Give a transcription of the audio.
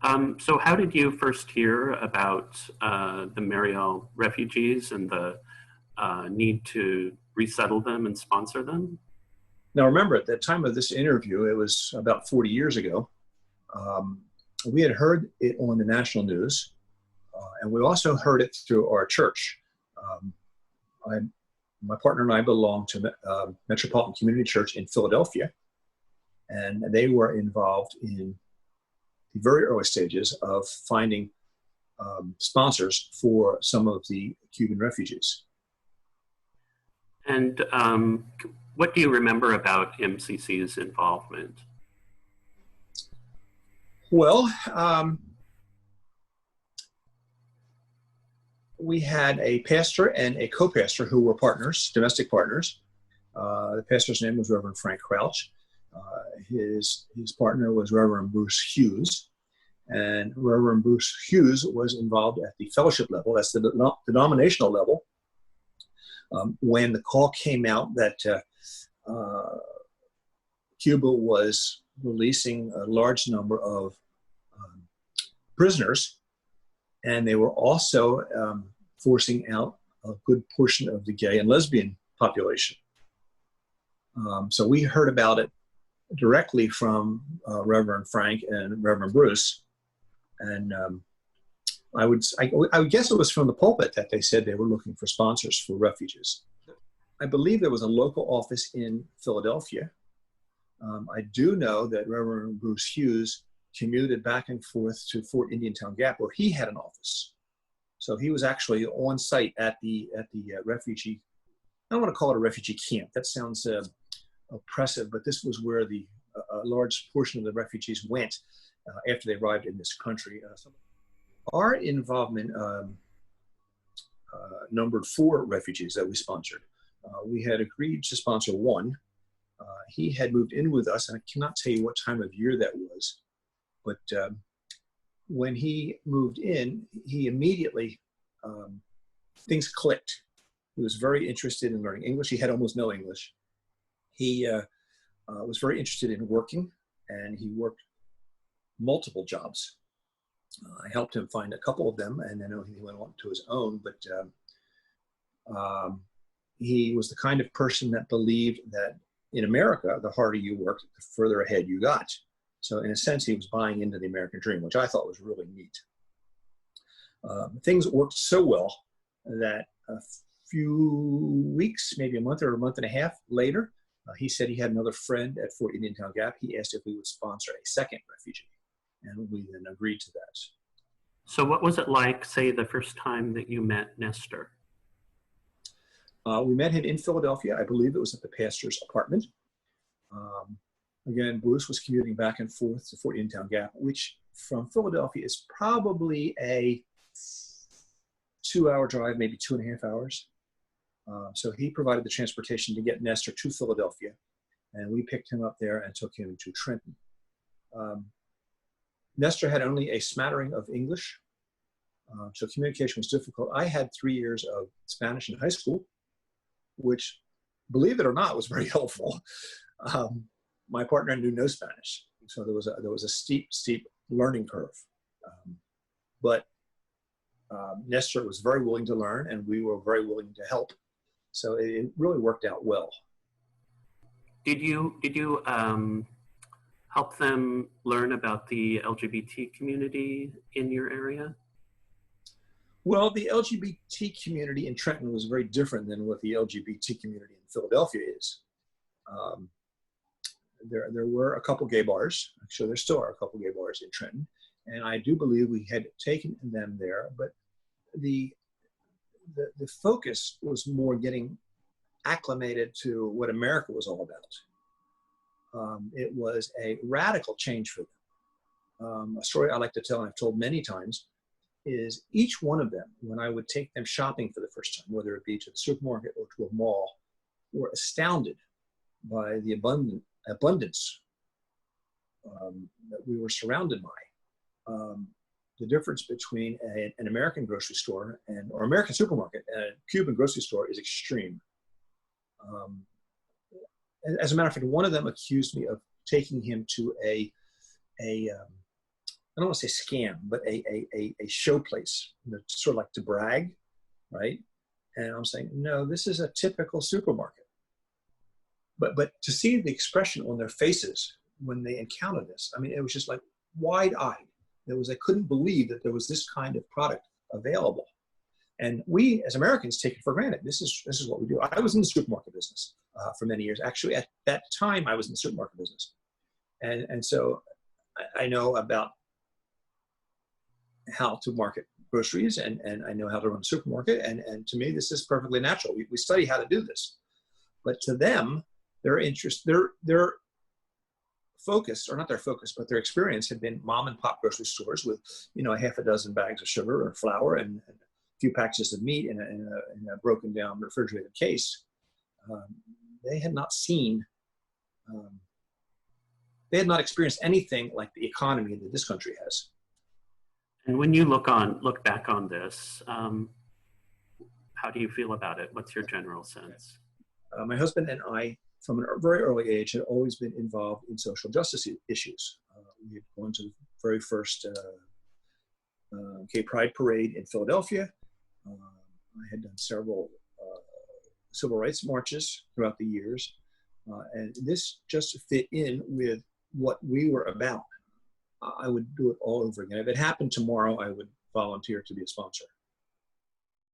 So how did you first hear about the Mariel refugees and the need to resettle them and sponsor them? Now, remember, at the time of this interview, it was about 40 years ago. Um, we had heard it on the national news, and we also heard it through our church. Um, I, my partner and I belong to Metropolitan Community Church in Philadelphia, and they were involved in the very early stages of finding sponsors for some of the Cuban refugees. And what do you remember about MCC's involvement? Well, we had a pastor and a co-pastor who were partners, domestic partners. The pastor's name was Reverend Frank Crouch. His partner was Reverend Bruce Hughes. And Reverend Bruce Hughes was involved at the fellowship level, that's the denominational level, when the call came out that Cuba was releasing a large number of prisoners, and they were also forcing out a good portion of the gay and lesbian population. So we heard about it directly from Reverend Frank and Reverend Bruce, and I would guess it was from the pulpit that they said they were looking for sponsors for refugees. I believe there was a local office in Philadelphia. I do know that Reverend Bruce Hughes commuted back and forth to Fort Indiantown Gap, where he had an office. So he was actually on site at the refugee. I don't want to call it a refugee camp. That sounds oppressive, but this was where a large portion of the refugees went after they arrived in this country. Our involvement numbered 4 refugees that we sponsored. We had agreed to sponsor one. He had moved in with us, and I cannot tell you what time of year that was, but when he moved in, he immediately, things clicked. He was very interested in learning English. He had almost no English. He was very interested in working, and he worked multiple jobs. I helped him find a couple of them, and then he went on to his own, but he was the kind of person that believed that in America, the harder you worked, the further ahead you got. So in a sense, he was buying into the American dream, which I thought was really neat. Things worked so well that a few weeks, maybe a month or a month and a half later, he said he had another friend at Fort Indiantown Gap. He asked if we would sponsor a second refugee, and we then agreed to that. So what was it like, say, the first time that you met Nestor? We met him in Philadelphia. I believe it was at the pastor's apartment. Again, Bruce was commuting back and forth to Fort Indiantown Gap, which from Philadelphia is probably a 2-hour drive, maybe 2.5 hours. So he provided the transportation to get Nestor to Philadelphia, and we picked him up there and took him to Trenton. Nestor had only a smattering of English, so communication was difficult. I had 3 years of Spanish in high school, which, believe it or not, was very helpful. My partner knew no Spanish, so there was a steep learning curve. But Nestor was very willing to learn, and we were very willing to help. So it really worked out well. Did you help them learn about the LGBT community in your area? Well, the LGBT community in Trenton was very different than what the LGBT community in Philadelphia is. There were a couple gay bars. I'm sure there still are a couple gay bars in Trenton, and I do believe we had taken them there. But the focus was more getting acclimated to what America was all about. It was a radical change for them. A story I like to tell, and I've told many times, is each one of them, when I would take them shopping for the first time, whether it be to the supermarket or to a mall, were astounded by the abundance that we were surrounded by. The difference between an American grocery store or American supermarket and a Cuban grocery store is extreme. As a matter of fact, one of them accused me of taking him to a I don't want to say scam, but a show place, sort of like to brag, right? And I'm saying, no, this is a typical supermarket. But to see the expression on their faces when they encountered this, I mean, it was just like wide-eyed. I couldn't believe that there was this kind of product available. And we, as Americans, take it for granted. This is what we do. I was in the supermarket business for many years. Actually, at that time, I was in the supermarket business. And so I know about how to market groceries, and I know how to run a supermarket. And to me, this is perfectly natural. We study how to do this. But to them, their interest, their focus, or not their focus, but their experience had been mom and pop grocery stores with, a half a dozen bags of sugar or flour and a few packages of meat in a broken down refrigerated case. They had not seen, they had not experienced anything like the economy that this country has. And when you look back on this, how do you feel about it? What's your general sense? My husband and I, from a very early age, had always been involved in social justice issues. We had gone to the very first Gay Pride Parade in Philadelphia. I had done several civil rights marches throughout the years. And this just fit in with what we were about. I would do it all over again. If it happened tomorrow, I would volunteer to be a sponsor.